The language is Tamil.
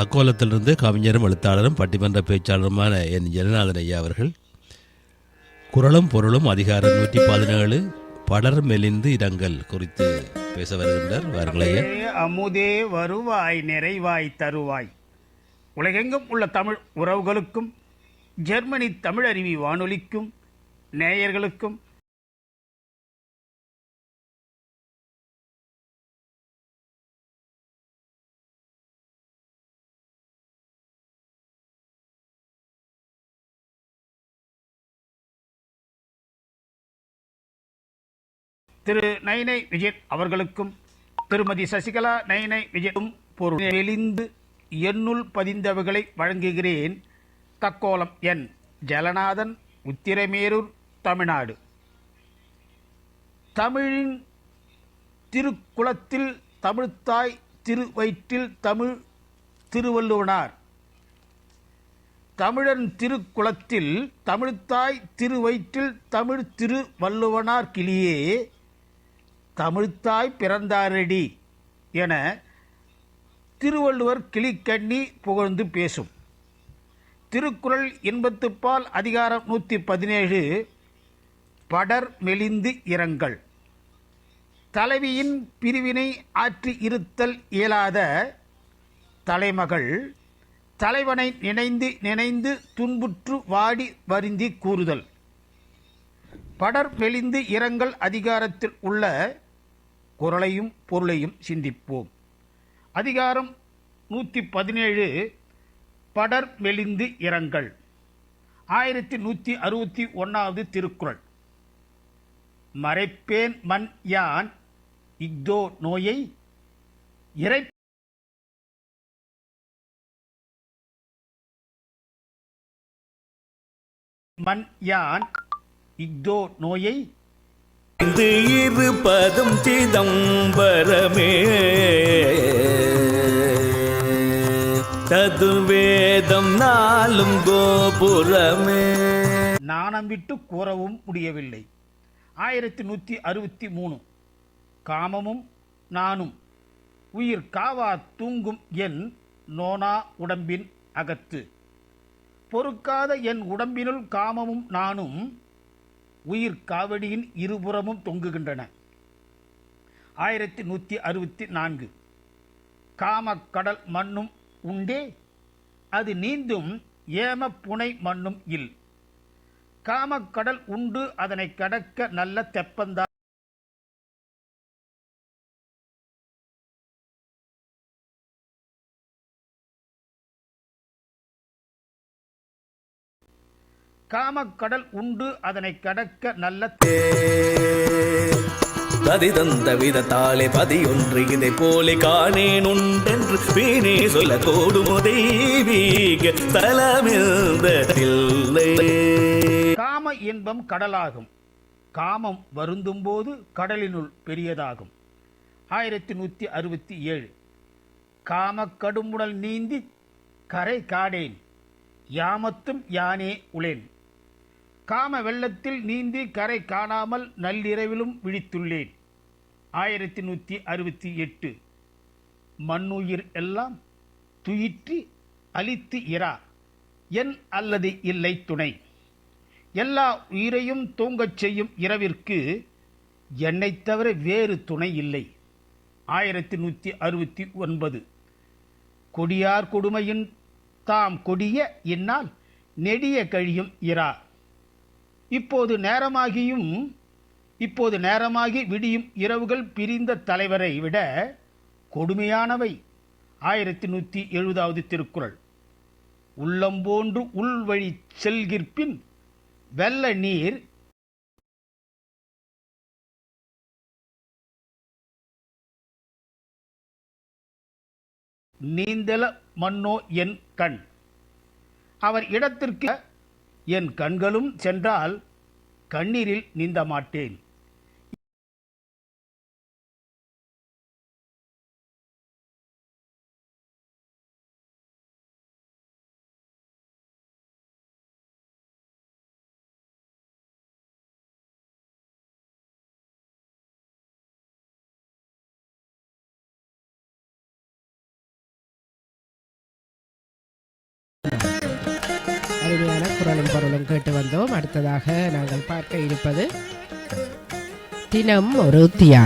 தக்கோலத்திலிருந்து கவிஞரும் எழுத்தாளரும் பட்டிமன்ற பேச்சாளருமான என் ஜனநாதன் ஐயா அவர்கள் குரலும் பொருளும் அதிகாரம் 117 படர் மெலிந்து இரங்கல் குறித்து பேச வருகின்றார். வாருங்களையா. அமுதே வருவாய் நிறைவாய் தருவாய். உலகெங்கும் உள்ள தமிழ் உறவுகளுக்கும் ஜெர்மனி தமிழருவி வானொலிக்கும் நேயர்களுக்கும் திரு நயினை விஜயன் அவர்களுக்கும் திருமதி சசிகலா நயினை விஜயும் பொருள் மெலிந்து என்னுள் பதிந்தவைகளை வழங்குகிறேன். தக்கோலம் என் ஜலநாதன், உத்திரமேரூர், தமிழ்நாடு. தமிழின் திருக்குளத்தில் தமிழ்த்தாய் திருவயிற்றில் தமிழ் திருவள்ளுவனார். தமிழன் திருக்குளத்தில் தமிழ்த்தாய் திருவயிற்றில் தமிழ் திருவள்ளுவனார் கிளியே தமிழ்த்தாய் பிறந்தாரடி என திருவள்ளுவர் கிளிக்கண்ணி புகழ்ந்து பேசும். திருக்குறள் இன்பத்துப்பால் அதிகாரம் 117 படர் மெலிந்து இரங்கல். தலைவியின் பிரிவினை ஆற்றி இருத்தல் இயலாத தலைமகள் தலைவனை நினைந்து நினைந்து துன்புற்று வாடி வருந்தி கூறுதல். படர் மெலிந்து இரங்கல் அதிகாரத்தில் உள்ள குறளையும் பொருளையும் சிந்திப்போம். அதிகாரம் 117 படர் மெலிந்து இரங்கல். 1161வது திருக்குறள். மறைப்பேன் மன் யான் இஃதோ நோயை இறை மன் யான் இஃதோ நோயை இருப்பதும் சிதம்பரமே சதுர்வேதம் நாளும் கோபுரமே. நாணம் விட்டு கூறவும் முடியவில்லை. 1163 காமமும் நானும் உயிர் காவா தூங்கும் என் நோனா உடம்பின் அகத்து. பொறுக்காத என் உடம்பினுள் காமமும் நானும் உயிர் காவடியின் இருபுறமும் தொங்குகின்றன. 1164 காமக்கடல் மண்ணும் உண்டே அது நீந்தும் ஏம புனை மண்ணும் இல். காமக்கடல் உண்டு அதனை கடக்க நல்ல தெப்பந்தா. காமக்கடல் உண்டு அதனை கடக்க நல்ல பதி தந்த விதத்தாலே பதி ஒன்று இதை போலே காணேன் உண்டென்று வீணே சொல்ல கோடுமோ தெய்வீக தலமில்லை. காம இன்பம் கடலாகும். காமம் வருந்தும் போது கடலினுள் பெரியதாகும். 1167 காம கடுமுடல் நீந்தி கரை காடேன் யாமத்தும் யானே உளேன். காம வெள்ளத்தில் நீந்தி கரை காணாமல் நள்ளிரவிலும் விழித்துள்ளேன். 1168 மண்ணுயிர் எல்லாம் துயிற்றி அழித்து இரா என் அல்லது இல்லை துணை. எல்லா உயிரையும் தூங்கச் செய்யும் இரவிற்கு என்னைத் தவிர வேறு துணை இல்லை. 1169 கொடியார் கொடுமையின் தாம் கொடிய என்னால் நெடிய கழியும் இரா. இப்போது நேரமாகி விடியும் இரவுகள் பிரிந்த தலைவரை விட கொடுமையானவை. 1170வது திருக்குறள். உள்ளம்போன்று உள்வழி செல்கிற்பின் வெள்ள நீர் நீந்தல மன்னோ என் கண். அவர் இடத்திற்கு என் கண்களும் சென்றால் கண்ணீரில் நீந்த மாட்டேன். அருமையான குரலும் பொருளும் கேட்டு வந்தோம். அடுத்ததாக நாங்கள் பார்க்க இருப்பது தினம் ஒரு தியானம்.